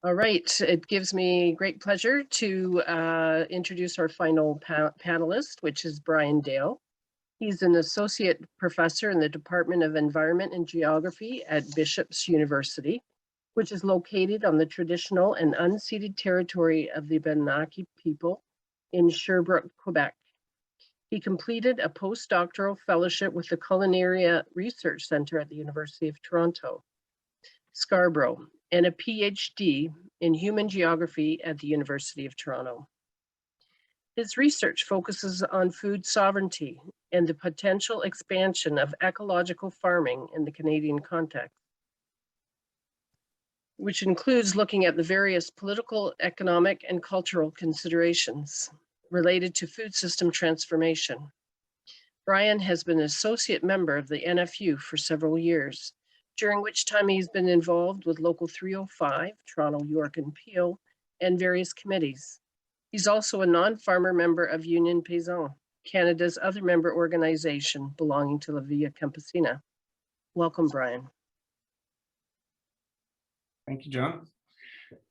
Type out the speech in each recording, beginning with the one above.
All right, it gives me great pleasure to introduce our final panelist, which is Bryan Dale. He's an associate professor in the Department of Environment and Geography at Bishop's University, which is located on the traditional and unceded territory of the Abenaki people in Sherbrooke, Quebec. He completed a postdoctoral fellowship with the Culinaria Research Center at the University of Toronto, Scarborough, and a PhD in human geography at the University of Toronto. His research focuses on food sovereignty and the potential expansion of ecological farming in the Canadian context, which includes looking at the various political, economic, and cultural considerations related to food system transformation. Bryan has been an associate member of the NFU for several years, during which time he's been involved with Local 305, Toronto, York, and Peel, and various committees. He's also a non-farmer member of Union Paysan, Canada's other member organization belonging to La Via Campesina. Welcome, Bryan. Thank you, Joan.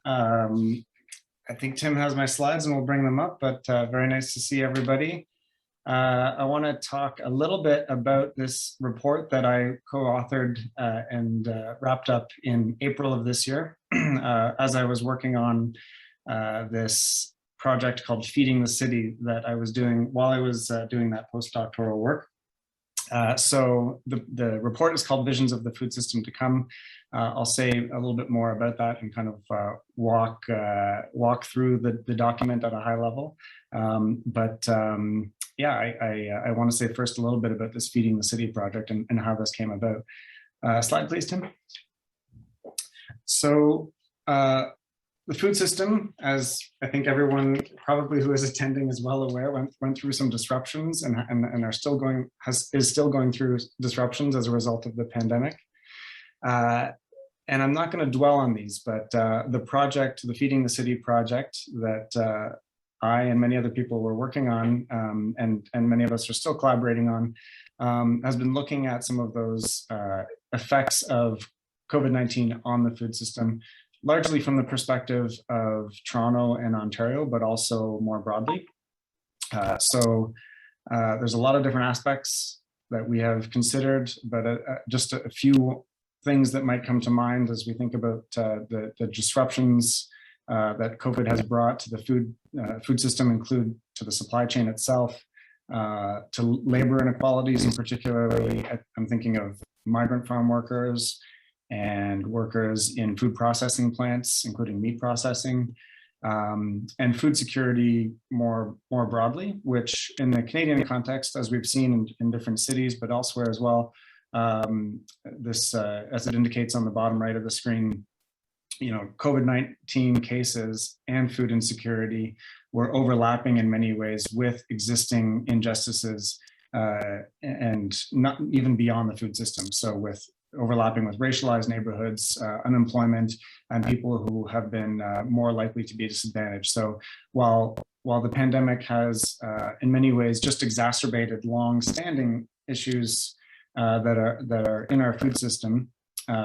I think Tim has my slides and we'll bring them up, but very nice to see everybody. I want to talk a little bit about this report that I co-authored and wrapped up in April of this year as I was working on this project called Feeding the City that I was doing while I was doing that postdoctoral work. So the report is called Visions of the Food System to Come. I'll say a little bit more about that and kind of walk through the document at a high level. Yeah, I want to say first a little bit about this Feeding the City project and how this came about. Slide, please, Tim. So the food system, as I think everyone probably who is attending is well aware, went through some disruptions and are still going is still going through disruptions as a result of the pandemic. And I'm not going to dwell on these, but the project, the Feeding the City project that I and many other people were working on, and many of us are still collaborating on, has been looking at some of those effects of COVID-19 on the food system, largely from the perspective of Toronto and Ontario, but also more broadly. So there's a lot of different aspects that we have considered, but just a few things that might come to mind as we think about the disruptions that COVID has brought to the food system, include to the supply chain itself, to labor inequalities, and particularly I'm thinking of migrant farm workers and workers in food processing plants, including meat processing, and food security more broadly, which in the Canadian context, as we've seen in different cities, but elsewhere as well, this, as it indicates on the bottom right of the screen, you know, COVID-19 cases and food insecurity were overlapping in many ways with existing injustices and not even beyond the food system. So with overlapping with racialized neighborhoods, unemployment, and people who have been more likely to be disadvantaged. So while the pandemic has in many ways just exacerbated long-standing issues that are in our food system,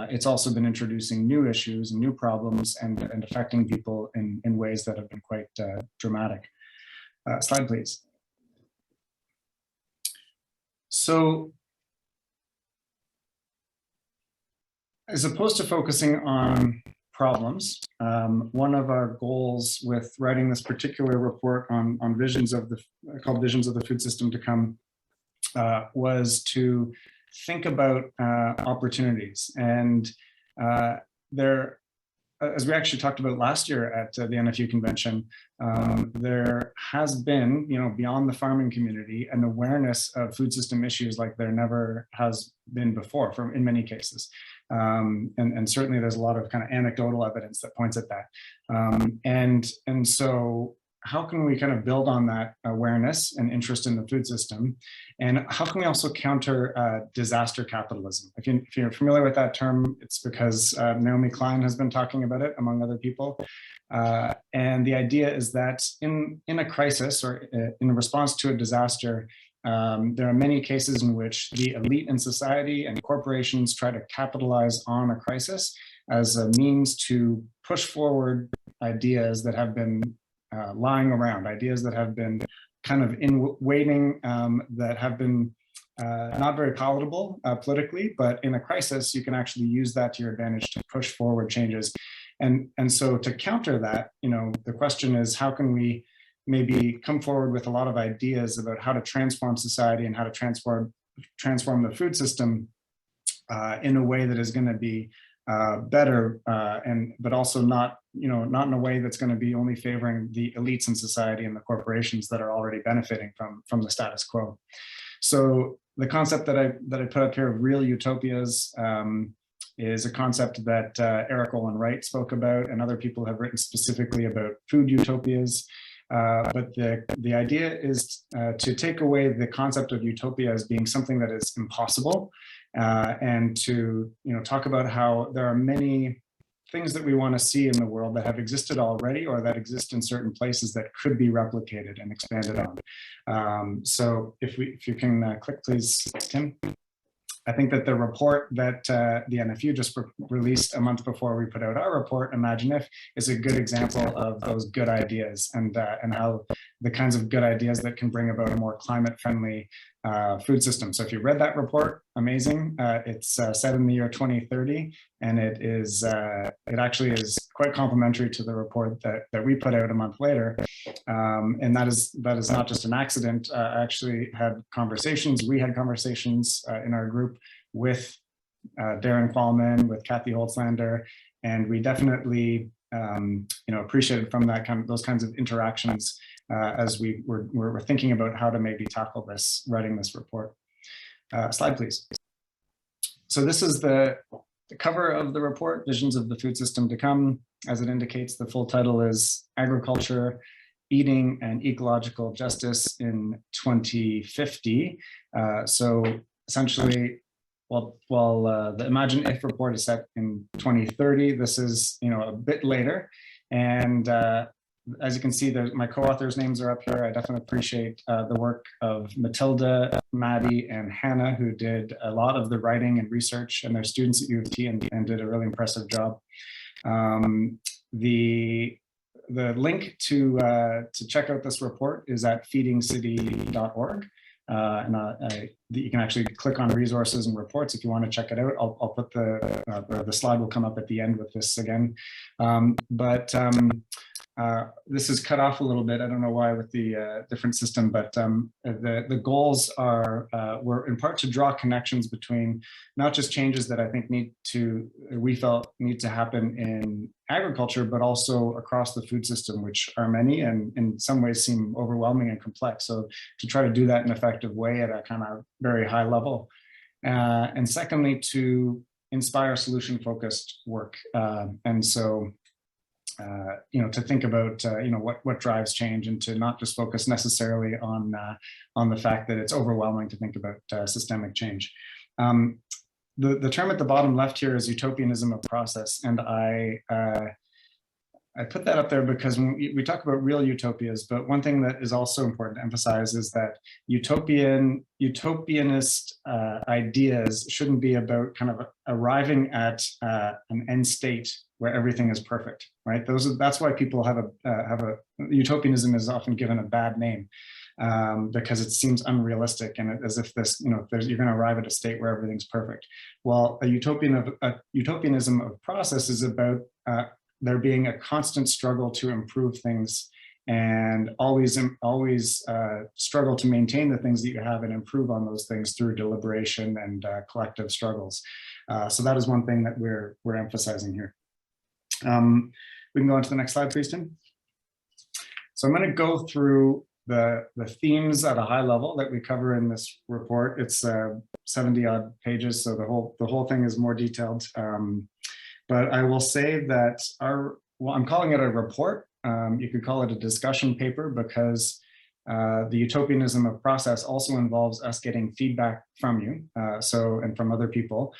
it's also been introducing new issues and new problems and affecting people in ways that have been quite dramatic. Slide, please. So, as opposed to focusing on problems, one of our goals with writing this particular report on visions of called Visions of the Food System to Come was to think about opportunities. And there, as we actually talked about last year at the NFU convention, there has been, you know, beyond the farming community, an awareness of food system issues like there never has been before, in many cases. And certainly there's a lot of kind of anecdotal evidence that points at that. And so how can we kind of build on that awareness and interest in the food system? And how can we also counter disaster capitalism? If you're familiar with that term, it's because Naomi Klein has been talking about it, among other people. And the idea is that in a crisis or in response to a disaster, there are many cases in which the elite in society and corporations try to capitalize on a crisis as a means to push forward ideas that have been lying around, ideas that have been kind of in waiting, that have been not very palatable politically, but in a crisis, you can actually use that to your advantage to push forward changes. And so to counter that, the question is, how can we maybe come forward with a lot of ideas about how to transform society and how to transform the food system in a way that is going to be better, but also not in a way that's going to be only favoring the elites in society and the corporations that are already benefiting from the status quo. So the concept that I put up here of real utopias is a concept that Eric Olin Wright spoke about, and other people have written specifically about food utopias. But the idea is to take away the concept of utopia as being something that is impossible, and to talk about how there are many things that we want to see in the world that have existed already, or that exist in certain places that could be replicated and expanded on. So if you can click, please, Tim. I think that the report that the NFU just released a month before we put out our report, Imagine If, is a good example of those good ideas, and how the kinds of good ideas that can bring about a more climate-friendly food system. So if you read that report, amazing. It's set in the year 2030, and it actually is quite complementary to the report that we put out a month later. And that is not just an accident. I actually had conversations. We had conversations in our group with Darren Qualman, with Kathy Holtzlander, and we definitely appreciated from those kinds of interactions as we were thinking about how to maybe tackle this, writing this report. Slide, please. So this is the cover of the report, Visions of the Food System to Come. As it indicates, the full title is Agriculture, Eating and Ecological Justice in 2050. So essentially, while the Imagine If report is set in 2030, this is a bit later. And as you can see, my co-authors' names are up here. I definitely appreciate the work of Matilda, Maddie, and Hannah, who did a lot of the writing and research, and they're students at U of T and did a really impressive job. The link to check out this report is at feedingcity.org. You can actually click on resources and reports if you want to check it out. I'll put the slide will come up at the end with this again. This is cut off a little bit. I don't know why with the different system, but the goals were in part to draw connections between not just changes that I think we felt need to happen in agriculture, but also across the food system, which are many and in some ways seem overwhelming and complex. So to try to do that in an effective way at a kind of very high level. And secondly, to inspire solution-focused work. And so to think about what drives change, and to not just focus necessarily on the fact that it's overwhelming to think about systemic change. The term at the bottom left here is utopianism of process, and I put that up there because when we talk about real utopias, but one thing that is also important to emphasize is that utopianist ideas shouldn't be about kind of arriving at an end state where everything is perfect, right? That's why people have utopianism is often given a bad name, because it seems unrealistic, and as if you're going to arrive at a state where everything's perfect. Well, a utopianism of process is about there being a constant struggle to improve things, and always struggle to maintain the things that you have and improve on those things through deliberation and collective struggles. So that is one thing that we're emphasizing here. We can go on to the next slide, please, Tim. So I'm going to go through the themes at a high level that we cover in this report. It's 70 odd pages, so the whole thing is more detailed. But I will say that I'm calling it a report. You could call it a discussion paper, because the utopianism of process also involves us getting feedback from you, and from other people.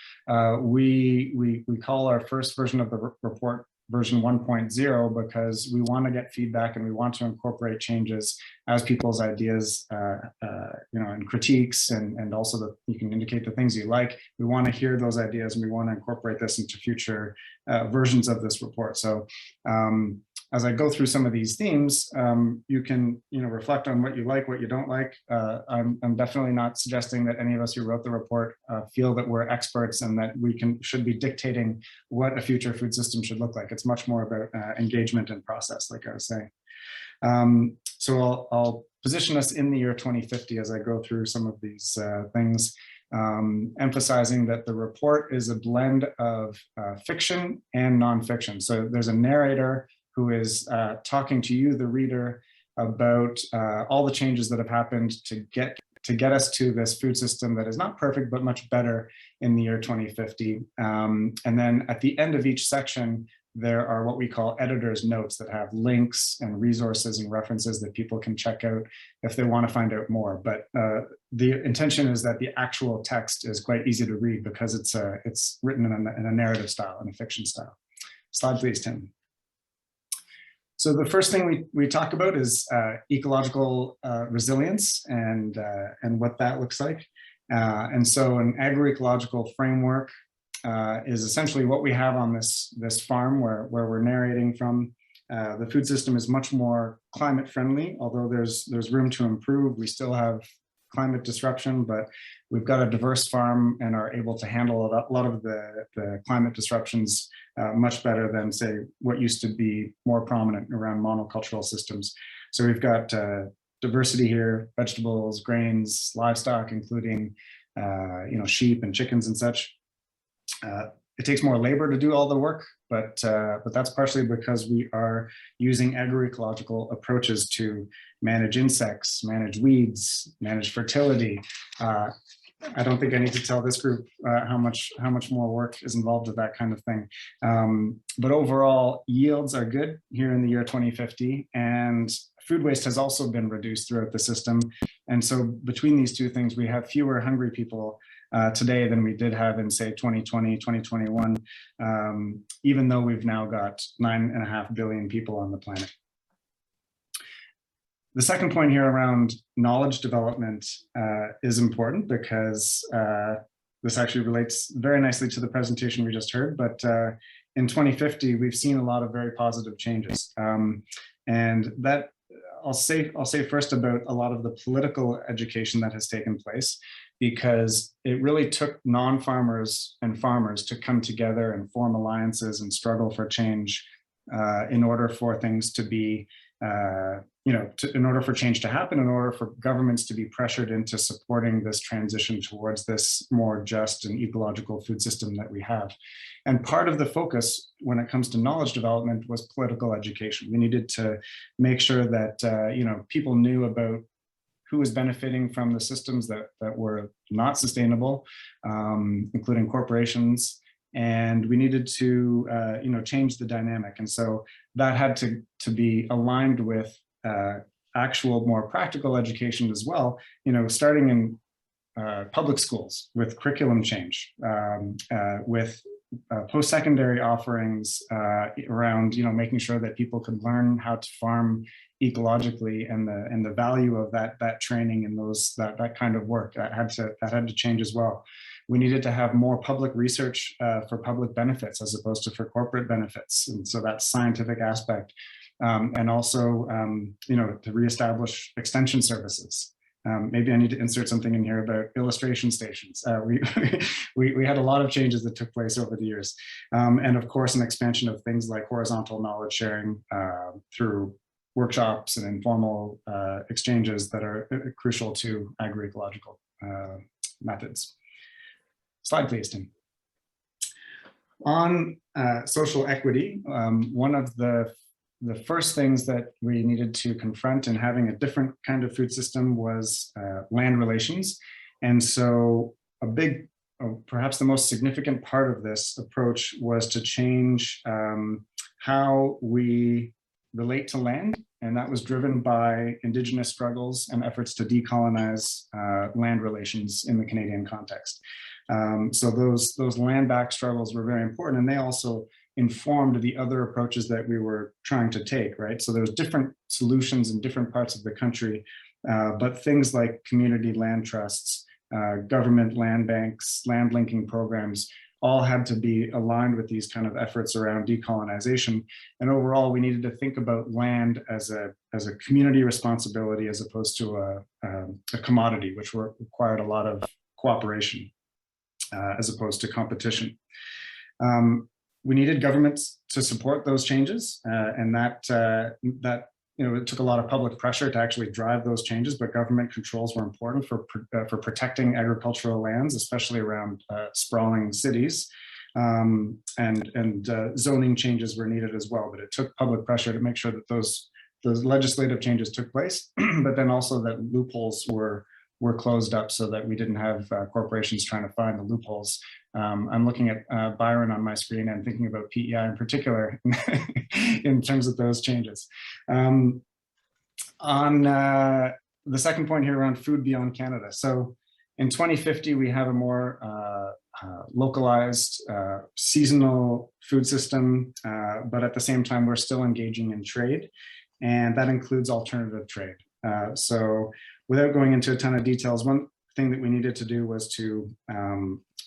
We call our first version of the report version 1.0 because we want to get feedback and we want to incorporate changes as people's ideas, and critiques, and also that you can indicate the things you like. We want to hear those ideas and we want to incorporate this into future versions of this report. So as I go through some of these themes, you can reflect on what you like, what you don't like. I'm definitely not suggesting that any of us who wrote the report feel that we're experts and that we should be dictating what a future food system should look like. It's much more about engagement and process, like I was saying. So I'll position us in the year 2050 as I go through some of these things, emphasizing that the report is a blend of fiction and nonfiction. So there's a narrator who is talking to you, the reader, about all the changes that have happened to get us to this food system that is not perfect, but much better in the year 2050. And then at the end of each section, there are what we call editor's notes that have links and resources and references that people can check out if they want to find out more. But the intention is that the actual text is quite easy to read because it's written in a narrative style, in a fiction style. Slide, please, Tim. So the first thing we talk about is ecological resilience and what that looks like. And so an agroecological framework is essentially what we have on this farm where we're narrating from. The food system is much more climate friendly, although there's room to improve. We still have climate disruption, but we've got a diverse farm and are able to handle a lot of the climate disruptions much better than, say, what used to be more prominent around monocultural systems. So we've got diversity here: vegetables, grains, livestock, including sheep and chickens and such. It takes more labor to do all the work, but that's partially because we are using agroecological approaches to manage insects, manage weeds, manage fertility. I don't think I need to tell this group how much more work is involved with that kind of thing. But overall, yields are good here in the year 2050, and food waste has also been reduced throughout the system. And so between these two things, we have fewer hungry people today than we did have in, say, 2020, 2021, even though we've now got 9.5 billion people on the planet. The second point here around knowledge development is important because this actually relates very nicely to the presentation we just heard, but in 2050, we've seen a lot of very positive changes. And that I'll say first about a lot of the political education that has taken place, because it really took non-farmers and farmers to come together and form alliances and struggle for change in order for things to be, in order for change to happen, in order for governments to be pressured into supporting this transition towards this more just and ecological food system that we have. And part of the focus when it comes to knowledge development was political education. We needed to make sure that people knew about who was benefiting from the systems that were not sustainable, including corporations. And we needed to, change the dynamic. And so that had to be aligned with actual, more practical education as well, starting in public schools with curriculum change, with post-secondary offerings around, making sure that people could learn how to farm ecologically, and the value of that training and that kind of work that had to change as well. We needed to have more public research for public benefits as opposed to for corporate benefits, and so that scientific aspect, and also to reestablish extension services. Maybe I need to insert something in here about illustration stations. We had a lot of changes that took place over the years, and of course an expansion of things like horizontal knowledge sharing through workshops and informal exchanges that are crucial to agroecological methods. Slide, please, Tim. On social equity, one of the first things that we needed to confront in having a different kind of food system was land relations. And so a big, perhaps the most significant part of this approach was to change how we relate to land. And that was driven by Indigenous struggles and efforts to decolonize land relations in the Canadian context. So those land back struggles were very important, and they also informed the other approaches that we were trying to take, right? So there's different solutions in different parts of the country, but things like community land trusts, government land banks, land linking programs, all had to be aligned with these kind of efforts around decolonization. And overall, we needed to think about land as a community responsibility as opposed to a commodity, which required a lot of cooperation as opposed to competition. We needed governments to support those changes, and that it took a lot of public pressure to actually drive those changes, but government controls were important for protecting agricultural lands, especially around sprawling cities, and zoning changes were needed as well. But it took public pressure to make sure that those legislative changes took place, but then also that loopholes were closed up so that we didn't have corporations trying to find the loopholes. I'm looking at Byron on my screen and thinking about PEI in particular in terms of those changes. On the second point here around food beyond Canada. So in 2050, we have a more localized seasonal food system, but at the same time, we're still engaging in trade, and that includes alternative trade. So without going into a ton of details, one thing that we needed to do was to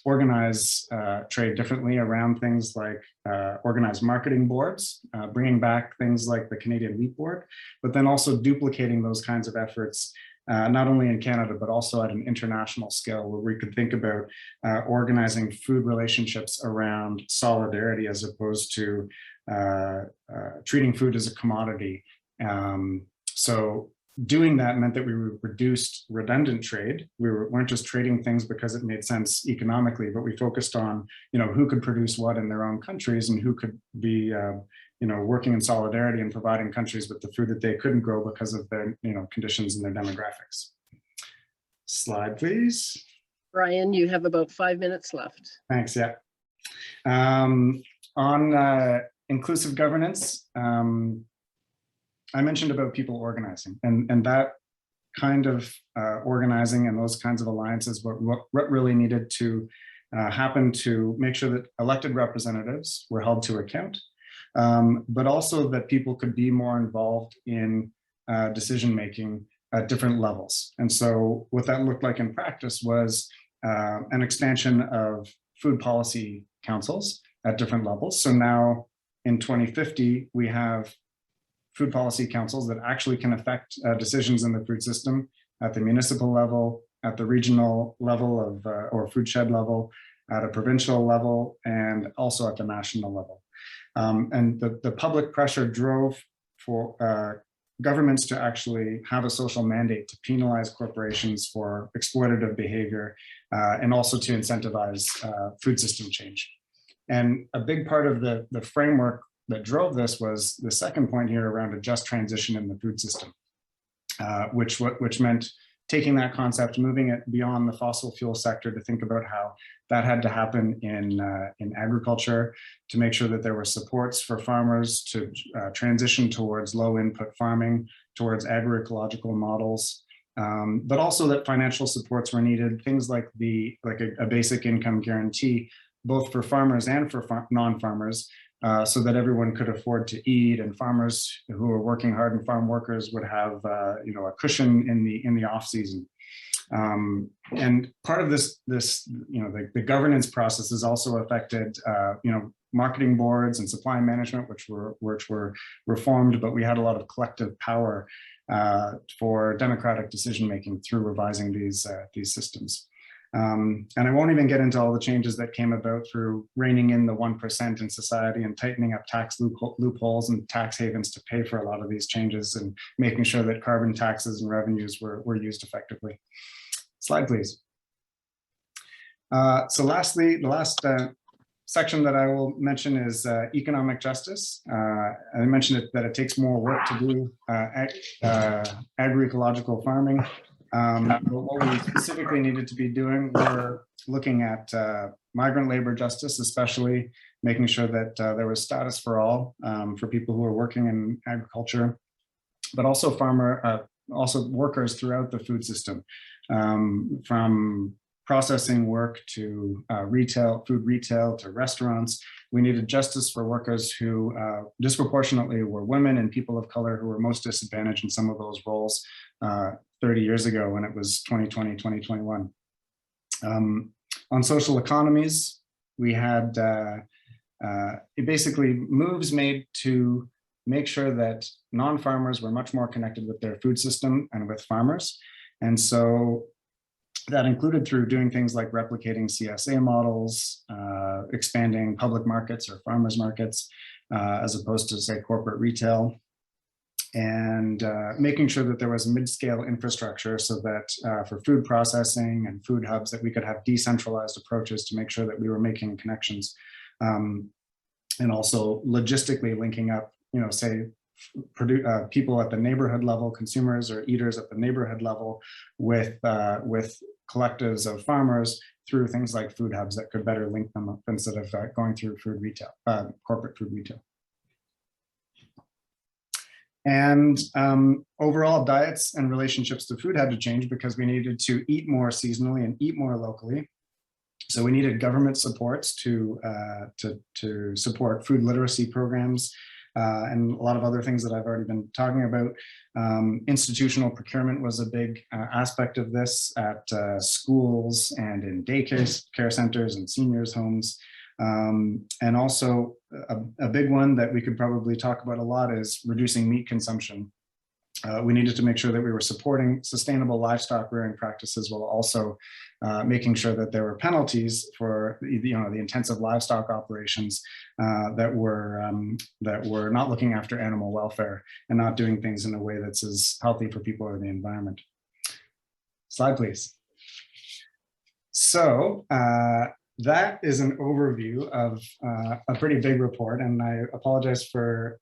organize trade differently around things like organized marketing boards, bringing back things like the Canadian Wheat Board, but then also duplicating those kinds of efforts, not only in Canada, but also at an international scale, where we could think about organizing food relationships around solidarity as opposed to treating food as a commodity. So doing that meant that we reduced redundant trade. We weren't just trading things because it made sense economically, but we focused on, who could produce what in their own countries and who could be, working in solidarity and providing countries with the food that they couldn't grow because of their, conditions and their demographics. Slide, please. Bryan, you have about 5 minutes left. Thanks, yeah. On inclusive governance, I mentioned about people organizing, and that kind of organizing and those kinds of alliances, what really needed to happen to make sure that elected representatives were held to account, but also that people could be more involved in decision-making at different levels. And so what that looked like in practice was an expansion of food policy councils at different levels. So now in 2050, we have food policy councils that actually can affect decisions in the food system at the municipal level, at the regional level of or food shed level, at a provincial level, and also at the national level. And the public pressure drove for governments to actually have a social mandate to penalize corporations for exploitative behavior, and also to incentivize food system change. And a big part of the framework that drove this was the second point here around a just transition in the food system, which meant taking that concept, moving it beyond the fossil fuel sector to think about how that had to happen in agriculture, to make sure that there were supports for farmers to transition towards low input farming, towards agroecological models, but also that financial supports were needed, things like a basic income guarantee, both for farmers and for non-farmers, so that everyone could afford to eat, and farmers who are working hard and farm workers would have a cushion in the off season. And part of this the governance process has also affected marketing boards and supply management, which were reformed, but we had a lot of collective power for democratic decision making through revising these systems. And I won't even get into all the changes that came about through reining in the 1% in society and tightening up tax loopholes and tax havens to pay for a lot of these changes, and making sure that carbon taxes and revenues were used effectively. Slide, please. So lastly, the last section that I will mention is economic justice. I mentioned that it takes more work to do agroecological farming. But what we specifically needed to be doing, we're looking at migrant labor justice, especially making sure that there was status for all, for people who are working in agriculture, but also also workers throughout the food system, from processing work to food retail to restaurants, We needed justice for workers who disproportionately were women and people of color who were most disadvantaged in some of those roles 30 years ago when it was 2020, 2021. On social economies, we had basically moves made to make sure that non-farmers were much more connected with their food system and with farmers. And so that included through doing things like replicating CSA models, expanding public markets or farmers markets, as opposed to, say, corporate retail, and making sure that there was mid-scale infrastructure so that for food processing and food hubs that we could have decentralized approaches to make sure that we were making connections, and also logistically linking up, say, people at the neighborhood level, consumers or eaters at the neighborhood level with collectives of farmers through things like food hubs that could better link them up instead of going through food retail, corporate food retail. And overall diets and relationships to food had to change because we needed to eat more seasonally and eat more locally. So we needed government supports to support food literacy programs and a lot of other things that I've already been talking about. Institutional procurement was a big aspect of this at schools and in daycare care centers and seniors' homes. And also a big one that we could probably talk about a lot is reducing meat consumption. We needed to make sure that we were supporting sustainable livestock rearing practices while also making sure that there were penalties for the intensive livestock operations that were not looking after animal welfare and not doing things in a way that's as healthy for people or the environment. Slide, please. So that is an overview of a pretty big report, and I apologize for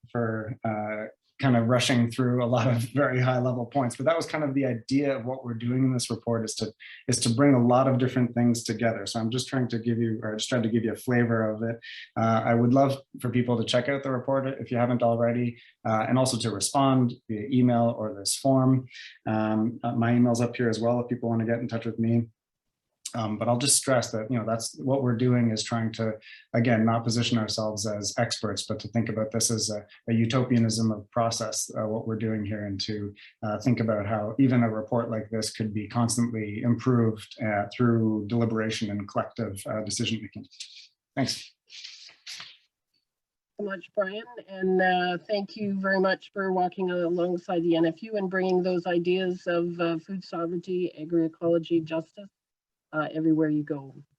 kind of rushing through a lot of very high level points, but that was kind of the idea of what we're doing in this report, is to bring a lot of different things together. So I'm just trying to give you, or just trying to give you a flavor of it. I would love for people to check out the report if you haven't already, and also to respond via email or this form. My email's up here as well if people want to get in touch with me. But I'll just stress that, that's what we're doing, is trying to, again, not position ourselves as experts, but to think about this as a utopianism of process, what we're doing here, and to think about how even a report like this could be constantly improved through deliberation and collective decision making. Thanks. So much, Brian, and thank you very much for walking alongside the NFU and bringing those ideas of food sovereignty, agroecology, justice everywhere you go.